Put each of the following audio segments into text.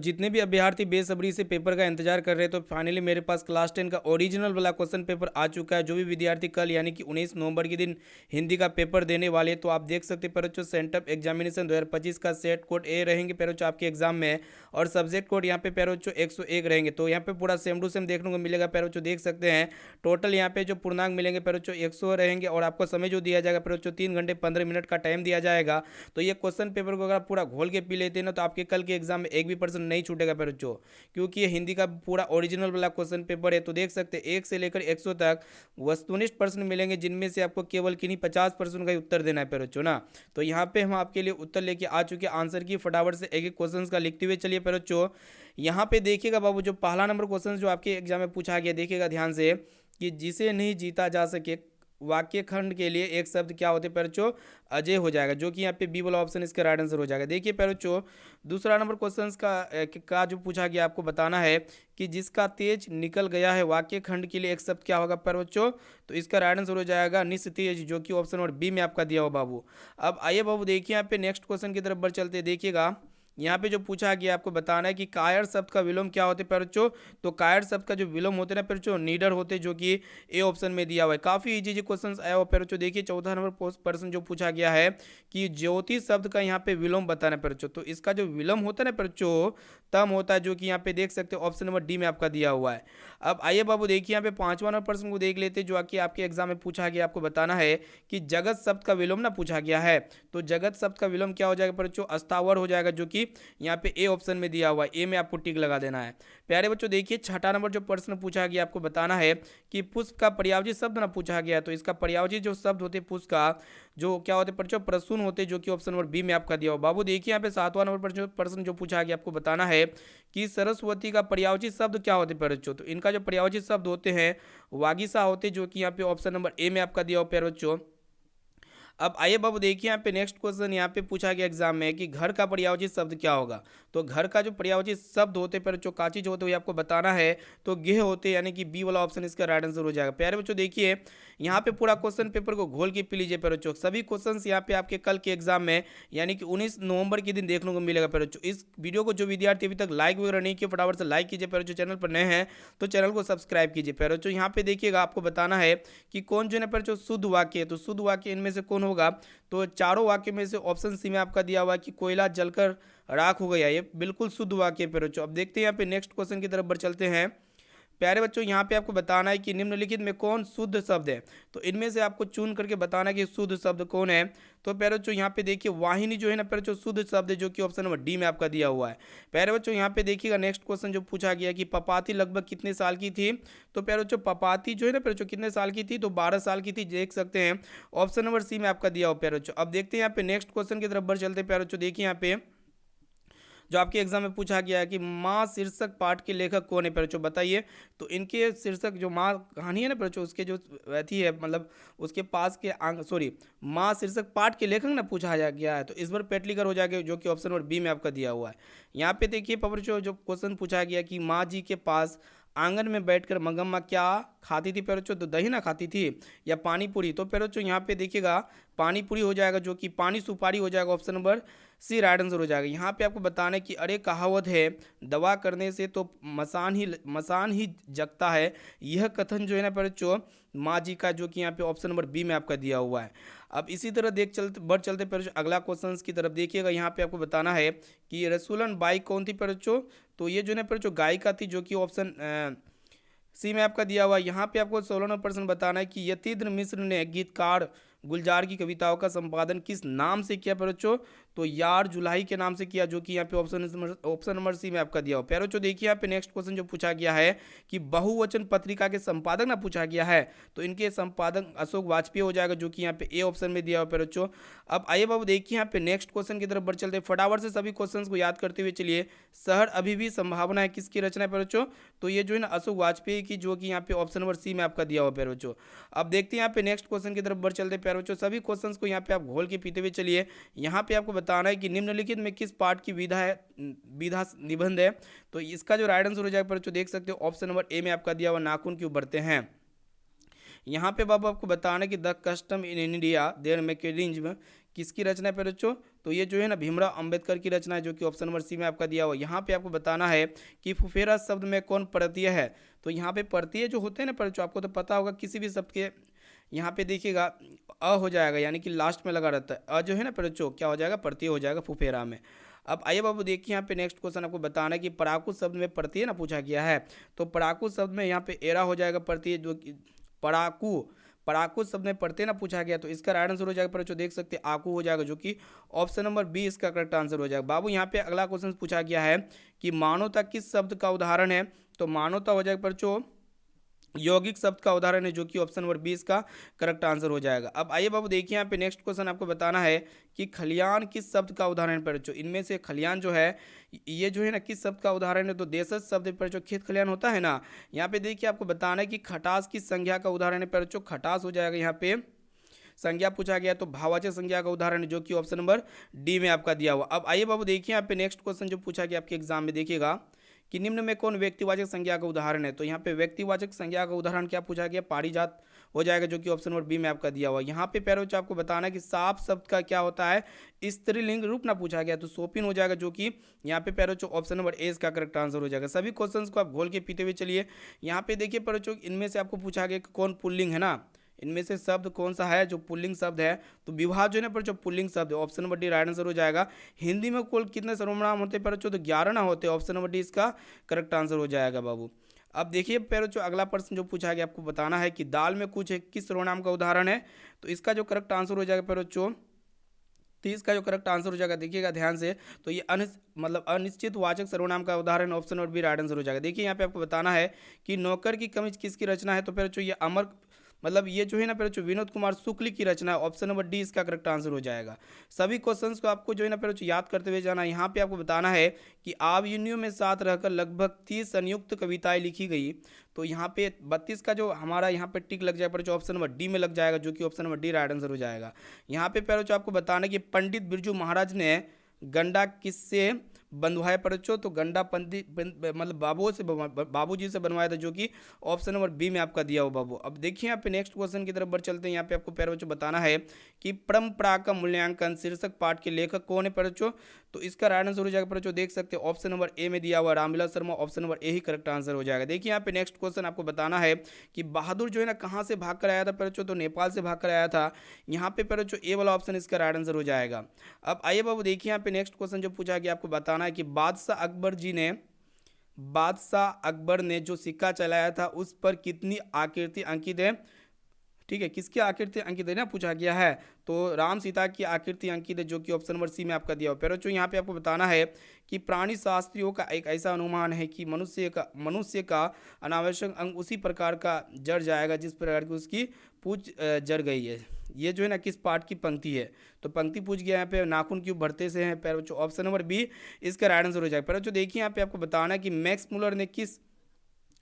जितने भी अभ्यर्थी बेसब्री से पेपर का इंतजार कर रहे हैं तो फाइनली मेरे पास क्लास 10 का ओरिजिनल वाला क्वेश्चन पेपर आ चुका है। जो भी विद्यार्थी कल यानी कि 19 नवंबर के दिन हिंदी का पेपर देने वाले हैं तो आप देख सकते हैं पेरोचो सेंटअप एग्जामिनेशन 2025 का सेट कोड ए रहेंगे पेरोचो आपके एग्जाम में, और सब्जेक्ट कोड यहाँ पे पेरोचो 101 रहेंगे। तो यहाँ पे पूरा सेम टू सेम देखने को मिलेगा पेरोचो, देख सकते हैं टोटल यहाँ पे जो पूर्णांक मिलेंगे पेरोचो 100 रहेंगे, और आपको समय जो दिया जाएगा पेरोचो 3 घंटे 15 मिनट का टाइम दिया जाएगा। तो ये क्वेश्चन पेपर को अगर आप पूरा घोल के पी लेते हैं ना तो आपके कल के एग्जाम में एक भी पर्सन नहीं छूटेगा पेरोचो, क्योंकि ये हिंदी का पूरा ओरिजिनल वाला क्वेश्चन पेपर है। तो देख सकते हैं 1 से लेकर 100 तक वस्तुनिष्ठ प्रश्न मिलेंगे, जिनमें से आपको केवल किन्हीं 50% का ही उत्तर देना है पेरोचो ना। तो यहाँ पे हम आपके लिए उत्तर लेके आ चुके हैं। आंसर की फटाफट से एक एक क्वेश्चन का लिखते हुए चलिए पेरोचो। यहाँ पे देखिएगा बाबू, जो पहला नंबर क्वेश्चन जो आपके एग्जाम में पूछा गया, देखिएगा ध्यान से कि जिसे नहीं जीता जा सके वाक्य खंड के लिए एक शब्द क्या होते पेरोचो, अजय हो जाएगा, जो कि यहाँ पे बी वाला ऑप्शन इसका राइट आंसर हो जाएगा। देखिए पेरोचो दूसरा नंबर क्वेश्चन का जो पूछा गया, आपको बताना है कि जिसका तेज निकल गया है वाक्य खंड के लिए एक शब्द क्या होगा पेरोचो, तो इसका राइट आंसर हो जाएगा निस्तेज, जो कि ऑप्शन नंबर बी में आपका दिया हो बाबू। अब आइए बाबू देखिए यहाँ पे नेक्स्ट क्वेश्चन की तरफ बढ़ चलते हैं। देखिएगा यहाँ पे जो पूछा गया, आपको बताना है कि कायर शब्द का विलोम क्या होते पेरोचो, तो कायर शब्द का जो विलोम होते ना पेरोचो नीडर होते, जो कि ए ऑप्शन में दिया हुआ है। काफी इजी जी क्वेश्चन आया हुआ पेरोचो। देखिए चौथा नंबर प्रश्न जो पूछा गया है कि ज्योति शब्द का यहाँ पे विलोम बताना पेरोचो, तो इसका जो विलोम होता है ना पेरोचो तम होता है, जो कि यहाँ पे देख सकते हो ऑप्शन नंबर डी में आपका दिया हुआ है। अब आइए बाबू देखिए यहाँ पे पांचवा नंबर प्रश्न को देख लेते, जो कि आपके एग्जाम में पूछा गया, आपको बताना है कि जगत शब्द का विलोम ना पूछा गया है, तो जगत शब्द का विलोम क्या हो जाएगा पेरोचो, अस्थावर हो जाएगा, जो कि यहाँ पे ए ऑप्शन में दिया हुआ है। ए में आपको टिक लगा देना है। प्यारे बच्चों देखिए छठा नंबर जो प्रश्न पूछा गया, आपको बताना है कि पुष्प का पर्यायवाची शब्द ना पूछा गया, तो इसका पर्यायवाची जो शब्द होते पुष्प का जो क्या होते बच्चों, प्रसून होते, जो कि ऑप्शन नंबर बी में आपका दिया हुआ। बाबू देखिए यहाँ पे सातवां नंबर पर प्रश्न जो पूछा गया, आपको बताना है कि सरस्वती का पर्यायवाची शब्द क्या होते बच्चों, तो इनका जो पर्यायवाची शब्द होते हैं वागीसा होते, जो कि यहाँ पे ऑप्शन नंबर ए में आपका दिया हुआ प्यारे बच्चों। अब आइए बाबू देखिए यहाँ पे नेक्स्ट क्वेश्चन यहाँ पे पूछा गया एग्जाम में कि घर का पर्यायवाची शब्द क्या होगा, तो घर का जो पर्यायवाची शब्द होते पर जो का चीज होते हुए आपको बताना है, तो गेह होते, यानी कि बी वाला ऑप्शन इसका राइट आंसर हो जाएगा। प्यारे बच्चों देखिए यहाँ पे पूरा क्वेश्चन पेपर को घोल के पी लीजिए प्यारे बच्चों। सभी क्वेश्चन यहाँ पे आपके कल के एग्जाम में यानी कि 19 नवंबर के दिन देखने को मिलेगा प्यारे बच्चों। इस वीडियो को जो विद्यार्थी अभी तक लाइक वगैरह नहीं किया फटाफट से लाइक कीजिए प्यारे बच्चों। चैनल पर नए हैं तो चैनल को सब्सक्राइब कीजिए प्यारे बच्चों। यहाँ पे देखिएगा आपको बताना है कि कौन जो है प्यारे बच्चों शुद्ध वाक्य है, तो शुद्ध वाक्य इनमें से कौन होगा, तो चारों वाक्य में से ऑप्शन सी में आपका दिया हुआ है कि कोयला जलकर राख हो गया, ये बिल्कुल शुद्ध वाक्य है बच्चों। अब देखते हैं यहाँ पे नेक्स्ट क्वेश्चन की तरफ बढ़ चलते हैं। प्यारे बच्चों यहाँ पे आपको बताना है कि निम्नलिखित में कौन शुद्ध शब्द है, तो इनमें से आपको चुन करके बताना है कि शुद्ध शब्द कौन है। तो प्यारे बच्चों यहाँ पे देखिए वाहिनी जो है ना प्यारे बच्चों शुद्ध शब्द है, जो कि ऑप्शन नंबर डी में आपका दिया हुआ है। प्यारे बच्चों यहाँ पे देखिएगा नेक्स्ट क्वेश्चन जो पूछा गया कि पपाती लगभग कितने साल की थी, तो प्यारे बच्चों पपाती जो है ना प्यारे बच्चों कितने साल की थी, तो 12 साल की थी, देख सकते हैं ऑप्शन नंबर सी में आपका दिया हुआ प्यारे बच्चों। अब देखते हैं यहाँ पे नेक्स्ट क्वेश्चन की तरफ बढ़ चलते हैं प्यारे बच्चों। देखिए यहाँ पे जो आपके एग्जाम में पूछा गया है कि माँ शीर्षक पाठ के लेखक कौन है बच्चों, बताइए। तो इनके शीर्षक जो माँ कहानी है ना बच्चों, उसके जो अथी है मतलब उसके पास के सॉरी माँ शीर्षक पाठ के लेखक ना पूछा गया है, तो इस बार पेटलीकर हो जाएगा, जो कि ऑप्शन नंबर बी में आपका दिया हुआ है। यहाँ पे देखिए बच्चों जो क्वेश्चन पूछा गया कि माँ जी के पास आंगन में बैठकर मंगम्मा क्या खाती थी बच्चों, तो दही ना खाती थी या पानी पूरी, तो बच्चों यहाँ पे देखिएगा पानी पूरी हो जाएगा, जो कि पानी सुपारी हो जाएगा, option number C right answer हो जाएगा। यहाँ पे आपको बताना है कि अरे कहावत है दवा करने से तो मसान ही जगता है, यह कथन जो है ना बच्चों माँ जी का, जो कि यहाँ पे ऑप्शन नंबर बी में आपका दिया हुआ है। अब इसी तरह बढ़ चलते बच्चों अगला क्वेश्चन की तरफ देखिएगा। यहाँ पे आपको बताना है कि रसूलन बाई कौन थी बच्चों, तो ये जो है बच्चों गायिका थी, जो कि ऑप्शन सी में आपका दिया हुआ। यहाँ पे आपको 16% बताना है कि यतीन्द्र मिश्र ने गीतकार गुलजार की कविताओं का संपादन किस नाम से किया बच्चों, तो यार जुलाई के नाम से किया, जो कि यहाँ पे ऑप्शन नंबर सी में आपका दिया हो। प्यारे बच्चों देखिए यहाँ पे नेक्स्ट क्वेश्चन जो पूछा गया है कि बहुवचन पत्रिका के संपादक ना पूछा गया है, तो इनके संपादक अशोक वाजपेयी हो जाएगा, जो कि यहाँ पे ए ऑप्शन में दिया हुआ प्यारे बच्चों। अब आइए बाबू देखिए यहाँ पे नेक्स्ट क्वेश्चन की तरफ बढ़ चलते हैं। फटाफट से सभी क्वेश्चन को याद करते हुए चलिए। शहर अभी भी संभावना है किसकी रचना है प्यारे बच्चों, तो ये जो है ना अशोक वाजपेयी की, जो कि यहाँ पे ऑप्शन नंबर सी में आपका दिया हुआ प्यारे बच्चों। अब देखते हैं यहाँ पे नेक्स्ट क्वेश्चन की तरफ बढ़ चलते हैं प्यारे बच्चों। सभी क्वेश्चन को यहाँ पे आप घोल के पीते हुए चलिए। यहाँ पे आपको बताना है कि निम्नलिखित में किस पाठ की विधा निबंध है, तो इसका जो राइट आंसर हो जाएगा बच्चों देख सकते हो ऑप्शन नंबर ए में आपका दिया हुआ नाखून क्यों बढ़ते हैं। यहाँ पे बाबू आपको बताना है कि the custom in India there mechanism किसकी रचना है बच्चों, तो ये जो है ना भीमराव अंबेडकर की रचना है, जो कि ऑप्शन नंबर सी में आपका दिया हुआ। यहाँ पे आपको बताना है कि फुफेरा शब्द में कौन प्रत्यय है। तो यहाँ पे प्रत्यय जो होते हैं ना पर, जो आपको तो पता होगा किसी भी शब्द के यहाँ पे देखिएगा अ हो जाएगा, यानी कि लास्ट में लगा रहता है अ जो है ना पर, क्या हो जाएगा प्रत्यय हो जाएगा फुफेरा में। अब आइए बाबू देखिए यहाँ पे नेक्स्ट क्वेश्चन आपको बताना है कि पराकू शब्द में प्रत्यय ना पूछा गया है। तो पराकू शब्द में यहाँ पे एरा हो जाएगा प्रत्यय, जो कि पराकू पराकू शब्द में प्रत्यय ना पूछा गया, तो इसका राइट आंसर हो जाएगा पर, जो देख सकते हैं आकू हो जाएगा, जो कि ऑप्शन नंबर बी इसका करेक्ट आंसर हो जाएगा। बाबू यहाँ पे अगला क्वेश्चन पूछा गया है कि मानवता किस शब्द का उदाहरण है। तो मानवता हो जाएगा पर, जो यौगिक शब्द का उदाहरण है, जो कि ऑप्शन नंबर 20 का करेक्ट आंसर हो जाएगा। अब आइए बाबू देखिए यहाँ पे नेक्स्ट क्वेश्चन आपको बताना है कि खलियान किस शब्द का उदाहरण पर, जो इनमें से खलियान जो है ये जो है ना किस शब्द का उदाहरण है। तो देशज शब्द पर, जो खेत खलियान होता है ना, यहाँ पे देखिए आपको बताना है कि खटास किस संज्ञा का उदाहरण है पर, जो खटास हो जाएगा यहाँ पे संज्ञा पूछा गया। तो भाववाचक संज्ञा का उदाहरण है, जो कि ऑप्शन नंबर डी में आपका दिया हुआ। अब आइए बाबू देखिए यहाँ पे नेक्स्ट क्वेश्चन जो पूछा गया आपके एग्जाम में, देखिएगा कि निम्न में कौन व्यक्तिवाचक संज्ञा का उदाहरण है। तो यहाँ पे व्यक्तिवाचक संज्ञा का उदाहरण क्या पूछा गया, पारिजात हो जाएगा, जो कि ऑप्शन नंबर बी में आपका दिया हुआ। यहाँ पे पैरोच आपको बताना है कि साफ शब्द का क्या होता है स्त्रीलिंग रूप ना पूछा गया, तो सोपिन हो जाएगा, जो कि यहाँ पे पैरोच ऑप्शन नंबर ए इसका करेक्ट आंसर हो जाएगा। सभी क्वेश्चंस को आप घोल के पीते हुए चलिए। यहाँ पे देखिए पैरोच इनमें से आपको पूछा गया कि कौन पुल्लिंग है ना, इनमें से शब्द कौन सा है जो पुल्लिंग शब्द है। तो विवाह जो है ना पर, जो पुल्लिंग शब्द है, option number D right answer हो जाएगा। हिंदी में कुल कितने सर्वनाम होते हैं पर, तो 11 ना होते, ऑप्शन नंबर डी इसका करेक्ट आंसर हो जाएगा बाबू। अब देखिए पैरो जो अगला प्रश्न जो पूछा गया आपको बताना है कि दाल में कुछ है किस सर्वनाम का उदाहरण है। तो इसका जो करेक्ट आंसर हो जाएगा पैरो, तो इसका जो करेक्ट आंसर हो जाएगा देखिएगा ध्यान से, तो ये मतलब अनिश्चित वाचक सर्वनाम का उदाहरण option number B right answer हो जाएगा। देखिए यहाँ पे आपको बताना है कि नौकर की कमीज किसकी रचना है। तो फिर जो ये अमर मतलब ये जो है ना फिर जो विनोद कुमार शुक्ल की रचना है, ऑप्शन नंबर डी इसका करेक्ट आंसर हो जाएगा। सभी क्वेश्चंस को आपको जो है ना फिर याद करते हुए जाना। यहाँ पे आपको बताना है कि आबयूनियों में साथ रहकर लगभग 30 संयुक्त कविताएं लिखी गई। तो यहाँ पे 32 का जो हमारा यहाँ पे टिक लग जाएगा, जो ऑप्शन नंबर डी में लग जाएगा, जो कि option number D right answer हो जाएगा। यहाँ पे पहले जो आपको बताना है कि पंडित बिरजू महाराज ने गंडा किससे बंधवाया परचो। तो गंडा मतलब बाबूजी से बनवाया था, जो कि ऑप्शन नंबर बी में आपका दिया हो बाबू। अब देखिए यहाँ पे नेक्स्ट क्वेश्चन की तरफ बढ़ चलते हैं। यहाँ पे आपको पैर बच्चों बताना है कि परंपरा का मूल्यांकन शीर्षक पाठ के लेखक कौन है परचो। तो इसका राइट आंसर हो जाएगा परचो, देख सकते हैं ऑप्शन नंबर ए में दिया हुआ रामविलास शर्मा, ऑप्शन नंबर ए ही करेक्ट आंसर हो जाएगा। देखिए यहाँ पे नेक्स्ट क्वेश्चन आपको बताना है कि बहादुर जो है ना कहाँ से भाग कर आया था परचो। तो नेपाल से भाग कर आया था। यहाँ पे परचो ए वाला ऑप्शन इसका राइट आंसर हो जाएगा। अब आइए बाबू देखिए यहाँ पे नेक्स्ट क्वेश्चन जो पूछा गया आपको बताना है कि बादशाह अकबर ने जो सिक्का चलाया था उस पर कितनी आकृति अंकित है। ठीक है, किसकी आकृति अंकित है ना पूछा गया है। तो राम सीता की आकृति अंकित है, जो कि ऑप्शन नंबर सी में आपका दिया हुआ। जो यहाँ पे आपको बताना है कि प्राणी शास्त्रियों का एक ऐसा अनुमान है कि मनुष्य का अनावश्यक अंग उसी प्रकार का जड़ जाएगा जिस प्रकार की उसकी पूछ जड़ गई है। ये जो है ना किस पाठ की पंक्ति है। तो पंक्ति पूछ गया यहाँ पे नाखून क्यों बढ़ते से हैं पैर, ऑप्शन नंबर बी इसका राइट आंसर हो जाएगा। पर जो देखिए यहाँ पे आपको बताना है कि मैक्स मुलर ने किस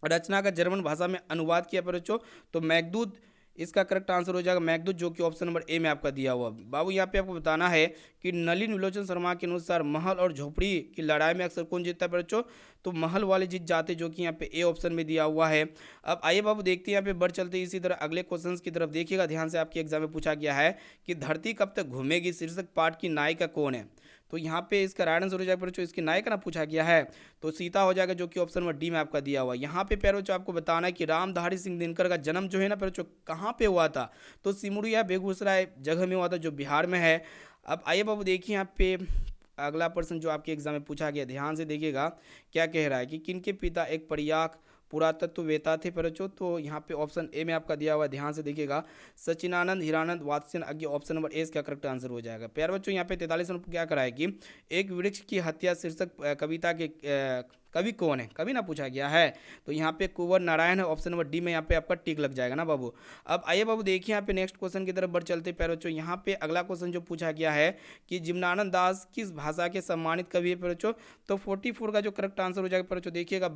रचना का जर्मन भाषा में अनुवाद किया पर, तो मैघदूत इसका करेक्ट आंसर हो जाएगा, मैघदूत, जो कि ऑप्शन नंबर ए में आपका दिया हुआ। बाबू यहाँ पे आपको बताना है कि नलिन विलोचन शर्मा के अनुसार महल और झोपड़ी की लड़ाई में अक्सर कौन जीतता है बच्चों। तो महल वाले जीत जाते, जो कि यहाँ पे ए ऑप्शन में दिया हुआ है। अब आइए बाबू देखते हैं यहाँ पे बढ़ चलते इसी तरह अगले क्वेश्चन की तरफ। देखिएगा ध्यान से, आपके एग्जाम में पूछा गया है कि धरती कब तक घूमेगी शीर्षक पाठ की नायिका कौन है। तो यहाँ पे इसका राइट आंसर हो जाएगा बच्चों, इसकी नायिका ना पूछा गया है तो सीता हो जाएगा, जो कि ऑप्शन नंबर डी में आपका दिया हुआ। यहाँ पे प्यारे बच्चों आपको बताना है कि रामधारी सिंह दिनकर का जन्म जो है ना प्यारे बच्चों कहाँ पे हुआ था। तो सिमरिया बेगूसराय जगह में हुआ था, जो बिहार में है। अब आइए बाबू देखिए यहाँ पे अगला प्रश्न जो आपके एग्जाम में पूछा गया, ध्यान से देखिएगा क्या कह रहा है कि किनके पिता एक प्रयाग पुरातत्ववेता थे बच्चों। तो यहाँ पे ऑप्शन ए में आपका दिया हुआ है, ध्यान से देखिएगा Sachchidananda Hirananda Vatsyayan Agyeya, option number A इसका करेक्ट आंसर हो जाएगा। प्यारे बच्चों यहाँ पे 43 नंबर क्या करा है कि एक वृक्ष की हत्या शीर्षक कविता के कवि कौन है, कवि ना पूछा गया है। तो यहाँ पे कुंवर नारायण है, ऑप्शन नंबर डी में यहाँ पे आपका टिक लग जाएगा ना बाबू। अब आइए बाबू देखिए यहाँ पे नेक्स्ट क्वेश्चन की तरफ बढ़ चलते प्यारे बच्चों। यहाँ पे अगला क्वेश्चन जो पूछा गया है कि जिम्नानंद दास किस भाषा के सम्मानित कवि है बच्चों। तो 44 का जो करेक्ट आंसर हो जाएगा बच्चों, देखिएगा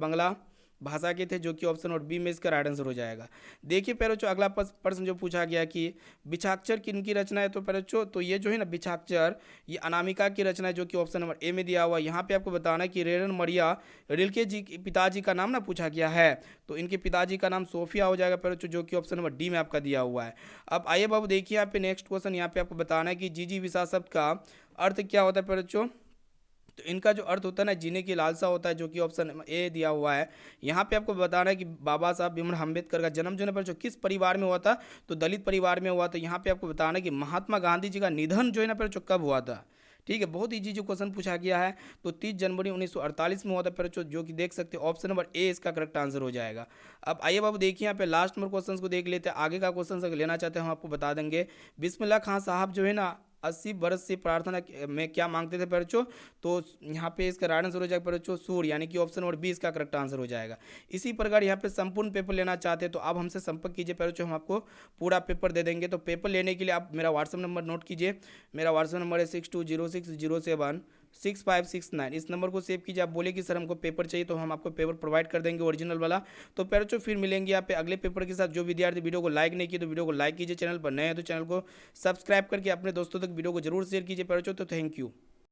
भाषा के थे, जो कि ऑप्शन नंबर बी में इसका राइट आंसर हो जाएगा। देखिए प्यारे बच्चों, अगला प्रश्न जो पूछा गया कि बिछाक्षर किनकी रचना है, तो प्यारे बच्चों तो ये जो है ना बिछाक्षर, ये अनामिका की रचना है, जो कि ऑप्शन नंबर ए में दिया हुआ है। यहाँ पे आपको बताना है कि रेरन मरिया रिल्के जी के पिताजी का नाम ना पूछा गया है, तो इनके पिताजी का नाम सोफिया हो जाएगा प्यारे बच्चों, जो कि ऑप्शन नंबर डी में आपका दिया हुआ है। अब आइए बाबू देखिए यहाँ पे नेक्स्ट क्वेश्चन, यहाँ पे आपको बताना है कि जीजी विसा शब्द का अर्थ क्या होता है प्यारे बच्चों। तो इनका जो अर्थ होता है ना, जीने की लालसा होता है, जो कि ऑप्शन ए दिया हुआ है। यहाँ पे आपको बताना है कि बाबा साहब भीमराव अम्बेडकर का जन्म जो है पर जो किस परिवार में हुआ था, तो दलित परिवार में हुआ। तो यहाँ पे आपको बताना है कि महात्मा गांधी जी का निधन जो है ना पर जो कब हुआ था। ठीक है, बहुत इजी जो क्वेश्चन पूछा गया है, तो 30 जनवरी 1948 में हुआ था पर जो कि देख सकते हैं ऑप्शन नंबर ए इसका करेक्ट आंसर हो जाएगा। अब आइए बाबू देखिए यहाँ पे लास्ट नंबर क्वेश्चन को देख लेते हैं। आगे का क्वेश्चन अगर लेना चाहते हैं हम आपको बता देंगे। बिस्मिल्लाह खान साहब जो है ना 80 बरस से प्रार्थना में क्या मांगते थे बच्चों, तो यहाँ पे इसका राइट आंसर हो जाएगा बच्चों सूर्य, यानी कि ऑप्शन नंबर बी इसका करेक्ट आंसर हो जाएगा। इसी प्रकार यहाँ पे संपूर्ण पेपर लेना चाहते हैं तो आप हमसे संपर्क कीजिए बच्चों, हम आपको पूरा पेपर दे देंगे। तो पेपर लेने के लिए आप मेरा व्हाट्सअप नंबर नोट कीजिए। मेरा व्हाट्सअप नंबर है 6206076569। इस नंबर को सेव कीजिए। आप बोले कि सर हमको पेपर चाहिए, तो हम आपको पेपर प्रोवाइड कर देंगे ओरिजिनल वाला। तो बच्चों फिर मिलेंगे यहाँ पे अगले पेपर के साथ। जो विद्यार्थी वीडियो को लाइक नहीं किए तो वीडियो को लाइक कीजिए, चैनल पर नए हैं तो चैनल को सब्सक्राइब करके अपने दोस्तों तक वीडियो को जरूर शेयर कीजिए बच्चों। तो थैंक यू।